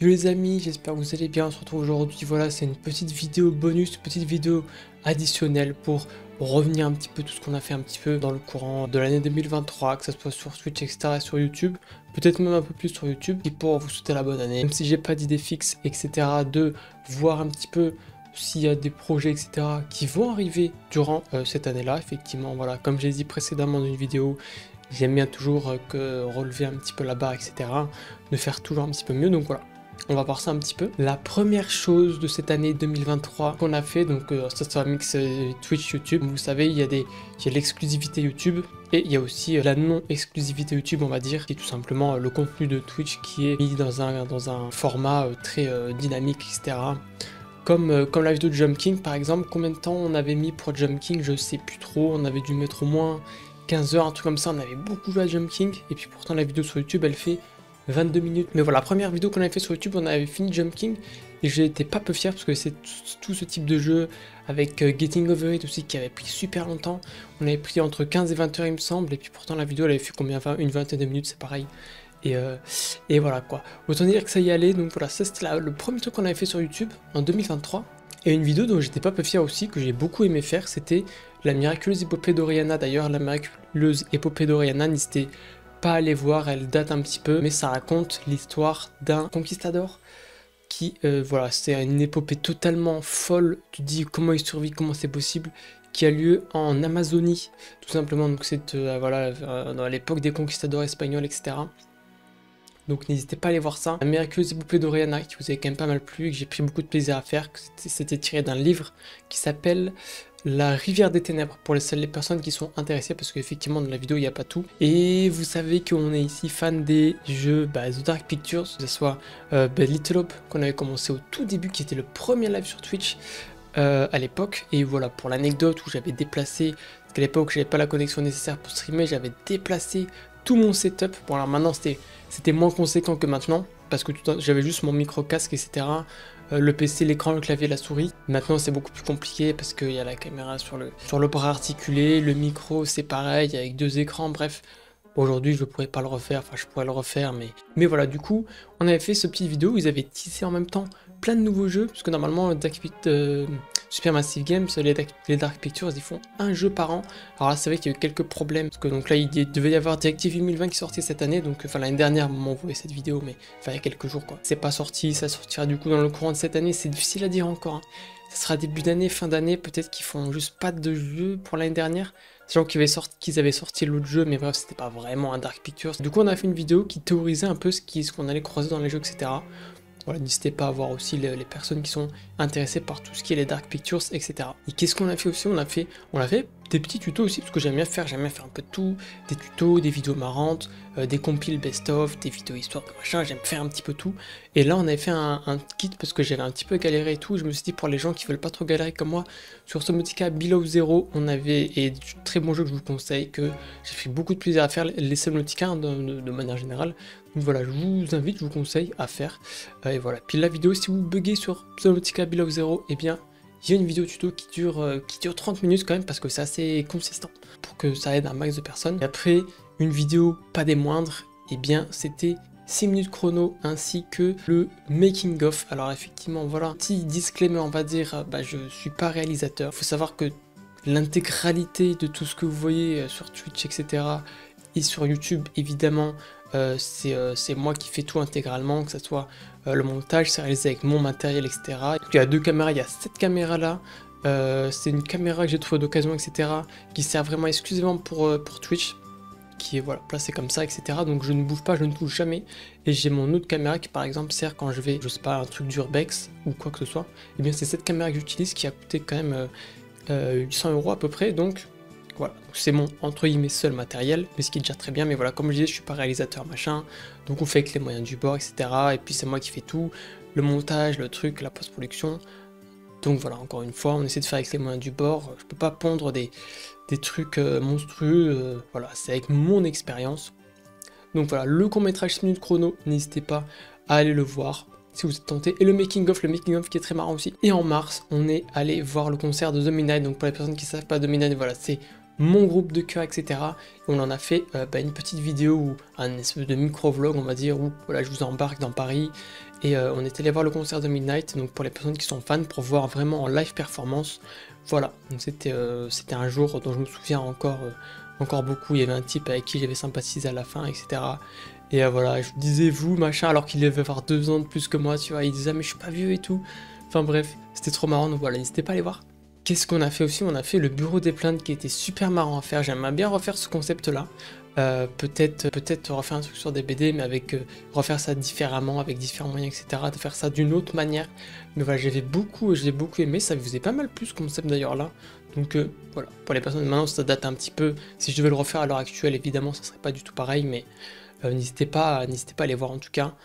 Yo les amis, j'espère que vous allez bien. On se retrouve aujourd'hui. Voilà, c'est une petite vidéo bonus, une petite vidéo additionnelle pour revenir un petit peu tout ce qu'on a fait un petit peu dans le courant de l'année 2023, que ce soit sur Twitch, etc. et sur YouTube, peut-être même un peu plus sur YouTube, et pour vous souhaiter la bonne année. Même si j'ai pas d'idée fixe, etc., de voir un petit peu s'il y a des projets, etc., qui vont arriver durant cette année-là. Effectivement, voilà, comme j'ai dit précédemment dans une vidéo, j'aime bien toujours que relever un petit peu la barre, etc., de faire toujours un petit peu mieux. Donc voilà. On va voir ça un petit peu. La première chose de cette année 2023 qu'on a fait, donc ça c'est un mix Twitch YouTube. Vous savez, il y a l'exclusivité YouTube et il y a aussi la non-exclusivité YouTube, on va dire, qui est tout simplement le contenu de Twitch qui est mis dans un format très dynamique, etc. Comme la vidéo de Jump King par exemple. Combien de temps on avait mis pour Jump King, je sais plus trop. On avait dû mettre au moins 15 heures, un truc comme ça. On avait beaucoup joué à Jump King et puis pourtant la vidéo sur YouTube elle fait 22 minutes. Mais voilà, la première vidéo qu'on avait fait sur YouTube, on avait fini Jump King et j'étais pas peu fier parce que c'est tout ce type de jeu avec Getting Over It aussi qui avait pris super longtemps. On avait pris entre 15 et 20 heures il me semble, et puis pourtant la vidéo elle avait fait combien, une vingtaine de minutes, c'est pareil. Et voilà quoi. Autant dire que ça y allait. Donc voilà, ça c'était le premier truc qu'on avait fait sur YouTube en 2023. Et une vidéo dont j'étais pas peu fier aussi, que j'ai beaucoup aimé faire, c'était la miraculeuse épopée d'Oriana. D'ailleurs, la miraculeuse épopée d'Oriana, n'hésitez pas à aller voir, elle date un petit peu, mais ça raconte l'histoire d'un conquistador qui, voilà, c'est une épopée totalement folle. Tu te dis comment il survit, comment c'est possible, qui a lieu en Amazonie, tout simplement. Donc c'est voilà, dans l'époque des conquistadors espagnols, etc. Donc n'hésitez pas à aller voir ça. La miraculeuse épopée d'Oriana qui vous avait quand même pas mal plu et que j'ai pris beaucoup de plaisir à faire. C'était tiré d'un livre qui s'appelle La rivière des ténèbres, pour les personnes qui sont intéressées, parce qu'effectivement dans la vidéo il n'y a pas tout. Et vous savez qu'on est ici fan des jeux The Dark Pictures, que ce soit Little Hope qu'on avait commencé au tout début, qui était le premier live sur Twitch à l'époque. Et voilà, pour l'anecdote, où j'avais déplacé, parce qu'à l'époque j'avais pas la connexion nécessaire pour streamer, j'avais déplacé tout mon setup. Bon alors maintenant c'était moins conséquent que maintenant, parce que j'avais juste mon micro casque, etc. Le PC, l'écran, le clavier, la souris. Maintenant c'est beaucoup plus compliqué parce qu'il y a la caméra sur le bras articulé, le micro c'est pareil avec deux écrans, bref. Aujourd'hui je pourrais pas le refaire, enfin je pourrais le refaire, mais voilà, du coup on avait fait ce petit vidéo où ils avaient tissé en même temps plein de nouveaux jeux, parce que normalement Supermassive Games, les Dark Pictures, ils font un jeu par an. Alors là c'est vrai qu'il y a eu quelques problèmes, parce que donc là il devait y avoir Directive 2020 qui sortait cette année, donc enfin l'année dernière au moment où vous voyez cette vidéo, mais enfin il y a quelques jours quoi. C'est pas sorti, ça sortira du coup dans le courant de cette année, c'est difficile à dire encore, hein. Ça sera début d'année, fin d'année, peut-être qu'ils font juste pas de jeu pour l'année dernière. Sachant qu'ils avaient sorti l'autre jeu, mais bref, c'était pas vraiment un Dark Pictures. Du coup, on a fait une vidéo qui théorisait un peu ce qu'on allait croiser dans les jeux, etc. Voilà, n'hésitez pas à voir aussi les personnes qui sont intéressées par tout ce qui est les Dark Pictures, etc. Et qu'est-ce qu'on a fait aussi? On a fait des petits tutos aussi, parce que j'aime bien faire un peu de tout. Des tutos, des vidéos marrantes, des compiles best-of, des vidéos histoire de machin, j'aime faire un petit peu tout. Et là, on avait fait un kit, parce que j'avais un petit peu galéré et tout. Je me suis dit, pour les gens qui veulent pas trop galérer comme moi, sur Subnautica Below Zero, on avait, et très bon jeu que je vous conseille, que j'ai fait beaucoup de plaisir à faire, les Subnautica de manière générale. Donc voilà, je vous invite, je vous conseille à faire. Et voilà. Puis la vidéo, si vous buguez sur Subnautica Below Zero, eh bien, il y a une vidéo tuto qui dure 30 minutes quand même, parce que c'est assez consistant pour que ça aide un max de personnes. Et après, une vidéo pas des moindres, eh bien, c'était 6 minutes chrono ainsi que le making of. Alors effectivement, voilà, petit disclaimer, on va dire, je suis pas réalisateur. Faut savoir que l'intégralité de tout ce que vous voyez sur Twitch, etc. et sur YouTube, évidemment, c'est moi qui fais tout intégralement, que ce soit le montage, c'est réalisé avec mon matériel, etc. Il y a deux caméras, il y a cette caméra là, c'est une caméra que j'ai trouvée d'occasion, etc. qui sert vraiment exclusivement pour Twitch, qui est voilà, placée comme ça, etc. Donc je ne bouge pas, je ne touche jamais. Et j'ai mon autre caméra qui par exemple sert quand je vais, je sais pas, un truc d'urbex ou quoi que ce soit. Et bien c'est cette caméra que j'utilise qui a coûté quand même 800 € à peu près, donc voilà, c'est mon entre guillemets seul matériel, mais ce qui est déjà très bien. Mais voilà, comme je disais, je suis pas réalisateur machin, donc on fait avec les moyens du bord, etc. Et puis c'est moi qui fais tout, le montage, le truc, la post-production. Donc voilà, encore une fois, on essaie de faire avec les moyens du bord. Je peux pas pondre des trucs monstrueux, voilà, c'est avec mon expérience. Donc voilà, le court-métrage 6 minutes chrono, n'hésitez pas à aller le voir si vous êtes tenté. Et le making-of qui est très marrant aussi. Et en mars, on est allé voir le concert de The Midnight. Donc pour les personnes qui ne savent pas, The Midnight, voilà, c'est mon groupe de cœur, etc. Et on en a fait une petite vidéo ou un espèce de micro-vlog, on va dire, où voilà, je vous embarque dans Paris et on est allé voir le concert de Midnight, donc pour les personnes qui sont fans, pour voir vraiment en live performance. Voilà, donc c'était un jour dont je me souviens encore beaucoup. Il y avait un type avec qui j'avais sympathisé à la fin, etc. Et voilà, je disais vous, machin, alors qu'il devait avoir 2 ans de plus que moi, tu vois. Il disait, ah, mais je suis pas vieux et tout. Enfin bref, c'était trop marrant, donc voilà, n'hésitez pas à aller voir. Qu'est-ce qu'on a fait aussi? On a fait le bureau des plaintes qui était super marrant à faire. J'aimerais bien refaire ce concept-là. Peut-être refaire un truc sur des BD, mais avec refaire ça différemment, avec différents moyens, etc. De faire ça d'une autre manière. Mais voilà, j'ai beaucoup aimé. Ça faisait pas mal plus ce concept d'ailleurs là. Donc voilà, pour les personnes maintenant, ça date un petit peu. Si je devais le refaire à l'heure actuelle, évidemment, ça serait pas du tout pareil, mais n'hésitez pas à aller voir en tout cas.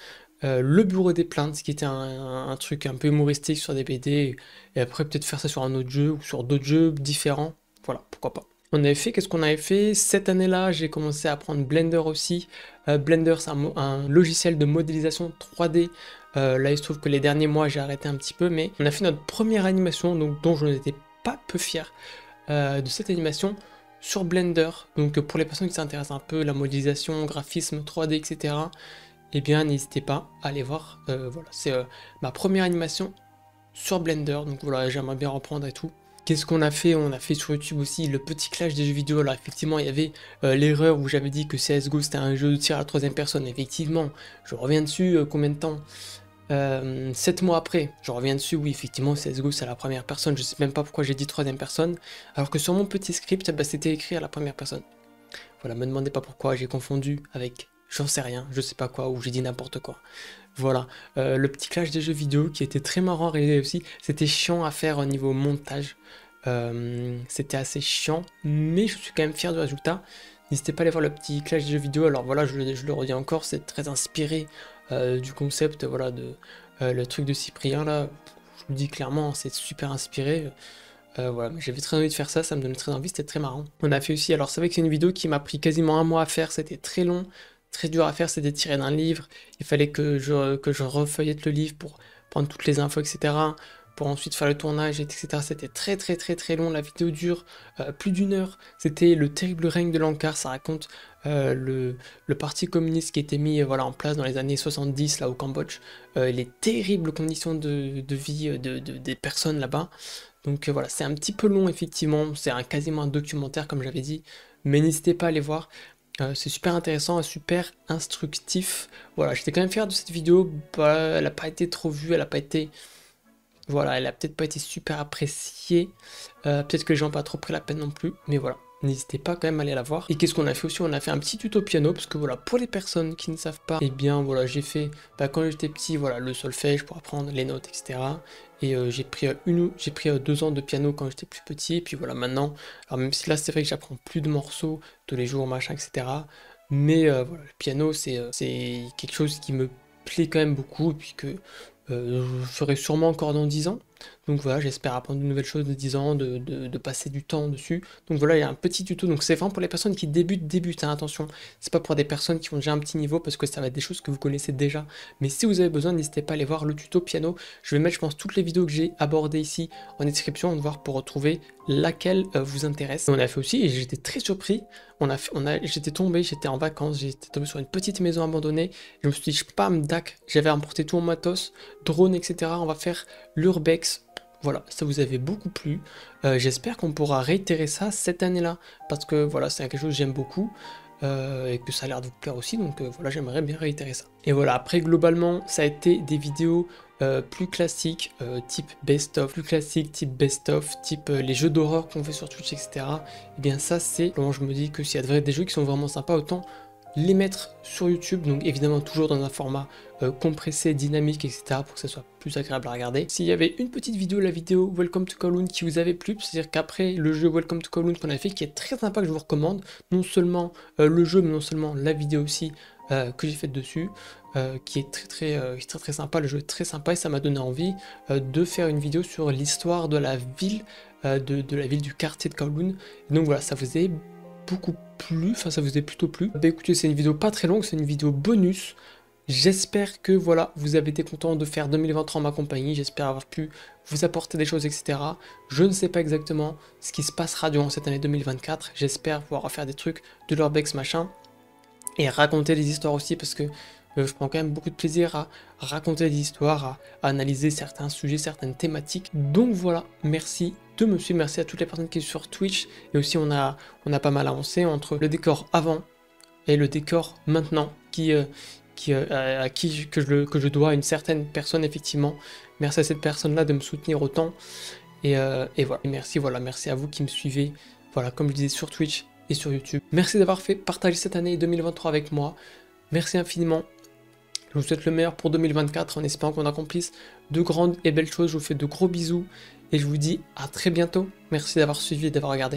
Le bureau des plaintes, qui était un truc un peu humoristique sur des BD, et après peut-être faire ça sur un autre jeu ou sur d'autres jeux différents. Voilà, pourquoi pas. On avait fait, qu'est-ce qu'on avait fait? Cette année-là, j'ai commencé à apprendre Blender aussi. Blender, c'est un logiciel de modélisation 3D. Là, il se trouve que les derniers mois, j'ai arrêté un petit peu, mais on a fait notre première animation, donc, dont je n'étais pas peu fier de cette animation sur Blender. Donc, pour les personnes qui s'intéressent un peu à la modélisation, graphisme 3D, etc., eh bien, n'hésitez pas à aller voir. Voilà, c'est ma première animation sur Blender, donc voilà, j'aimerais bien reprendre et tout. Qu'est-ce qu'on a fait? On a fait sur YouTube aussi le petit clash des jeux vidéo. Alors effectivement, il y avait l'erreur où j'avais dit que CSGO c'était un jeu de tir à la 3ème personne. Effectivement, je reviens dessus, combien de temps? 7 mois après, je reviens dessus, oui, effectivement, CSGO c'est à la première personne. Je sais même pas pourquoi j'ai dit 3ème personne, alors que sur mon petit script, bah, c'était écrit à la première personne. Voilà, me demandez pas pourquoi, j'ai confondu avec j'en sais rien, je sais pas quoi, ou j'ai dit n'importe quoi. Voilà, le petit clash des jeux vidéo qui était très marrant à réaliser aussi. C'était chiant à faire au niveau montage. C'était assez chiant, mais je suis quand même fier du résultat. N'hésitez pas à aller voir le petit clash des jeux vidéo. Alors voilà, je le redis encore, c'est très inspiré du concept, voilà, de le truc de Cyprien là. Je vous le dis clairement, c'est super inspiré. Voilà, j'avais très envie de faire ça, ça me donnait très envie, c'était très marrant. On a fait aussi, alors c'est vrai que c'est une vidéo qui m'a pris quasiment 1 mois à faire, c'était très long, très dur à faire, c'était tiré d'un livre. Il fallait que je refeuillette le livre pour prendre toutes les infos, etc. Pour ensuite faire le tournage, etc. C'était très long, la vidéo dure plus d'1 heure. C'était le terrible règne de l'Ankar, ça raconte le parti communiste qui était mis voilà, en place dans les années 70 là au Cambodge. Les terribles conditions de vie des personnes là-bas. Donc voilà, c'est un petit peu long effectivement, c'est quasiment un documentaire comme j'avais dit, mais n'hésitez pas à aller voir. C'est super intéressant et super instructif. Voilà, j'étais quand même fier de cette vidéo. Bah, elle n'a pas été trop vue, elle a pas été... Voilà, elle a peut-être pas été super appréciée. Peut-être que les gens n'ont pas trop pris la peine non plus. Mais voilà, n'hésitez pas quand même à aller la voir. Et qu'est-ce qu'on a fait aussi? On a fait un petit tuto piano, parce que voilà, pour les personnes qui ne savent pas, eh bien voilà, j'ai fait, quand j'étais petit, voilà, le solfège pour apprendre les notes, etc. Et j'ai pris 2 ans de piano quand j'étais plus petit, et puis voilà, maintenant, alors même si là c'est vrai que j'apprends plus de morceaux tous les jours, machin, etc. Mais voilà, le piano, c'est quelque chose qui me plaît quand même beaucoup, et puis que je ferai sûrement encore dans 10 ans. Donc voilà, j'espère apprendre de nouvelles choses de 10 ans, de passer du temps dessus. Donc voilà, il y a un petit tuto. Donc c'est vraiment pour les personnes qui débutent, hein, attention. C'est pas pour des personnes qui ont déjà un petit niveau, parce que ça va être des choses que vous connaissez déjà. Mais si vous avez besoin, n'hésitez pas à aller voir le tuto piano. Je vais mettre, je pense, toutes les vidéos que j'ai abordées ici en description, on va voir pour retrouver laquelle vous intéresse. On a fait aussi, et j'étais très surpris, j'étais en vacances, j'étais tombé sur une petite maison abandonnée. Je me suis dit, pam, dac, j'avais emporté tout mon matos, drone, etc. On va faire l'urbex. Voilà, ça vous avait beaucoup plu. J'espère qu'on pourra réitérer ça cette année-là, parce que voilà, c'est quelque chose que j'aime beaucoup. Et que ça a l'air de vous plaire aussi, donc voilà, j'aimerais bien réitérer ça. Et voilà, après globalement, ça a été des vidéos plus classiques, type best-of, type les jeux d'horreur qu'on fait sur Twitch, etc. Et bien ça, c'est quand je me dis que s'il y a des jeux qui sont vraiment sympas, autant les mettre sur YouTube, donc évidemment toujours dans un format compressé, dynamique, etc. pour que ça soit plus agréable à regarder. S'il y avait une petite vidéo, la vidéo Welcome to Kowloon qui vous avait plu, c'est-à-dire qu'après le jeu Welcome to Kowloon qu'on a fait, qui est très sympa, que je vous recommande, non seulement le jeu, mais non seulement la vidéo aussi que j'ai faite dessus, qui est très sympa, le jeu est très sympa, et ça m'a donné envie de faire une vidéo sur l'histoire de la ville, de la ville du quartier de Kowloon. Donc voilà, ça vous est beaucoup plu, enfin ça vous est plutôt plu. Bah écoutez, c'est une vidéo pas très longue, c'est une vidéo bonus. J'espère que voilà, vous avez été content de faire 2023 en ma compagnie, j'espère avoir pu vous apporter des choses, etc. Je ne sais pas exactement ce qui se passera durant cette année 2024, j'espère pouvoir refaire des trucs de l'urbex machin, et raconter des histoires aussi, parce que je prends quand même beaucoup de plaisir à raconter des histoires, à analyser certains sujets, certaines thématiques. Donc voilà, merci de me suivre, merci à toutes les personnes qui sont sur Twitch. Et aussi on a pas mal avancé entre le décor avant et le décor maintenant, à qui que je dois à une certaine personne effectivement. Merci à cette personne-là de me soutenir autant. Et voilà. Et merci, voilà, merci à vous qui me suivez, voilà, comme je disais, sur Twitch et sur YouTube. Merci d'avoir fait partager cette année 2023 avec moi. Merci infiniment. Je vous souhaite le meilleur pour 2024 en espérant qu'on accomplisse de grandes et belles choses. Je vous fais de gros bisous et je vous dis à très bientôt. Merci d'avoir suivi et d'avoir regardé.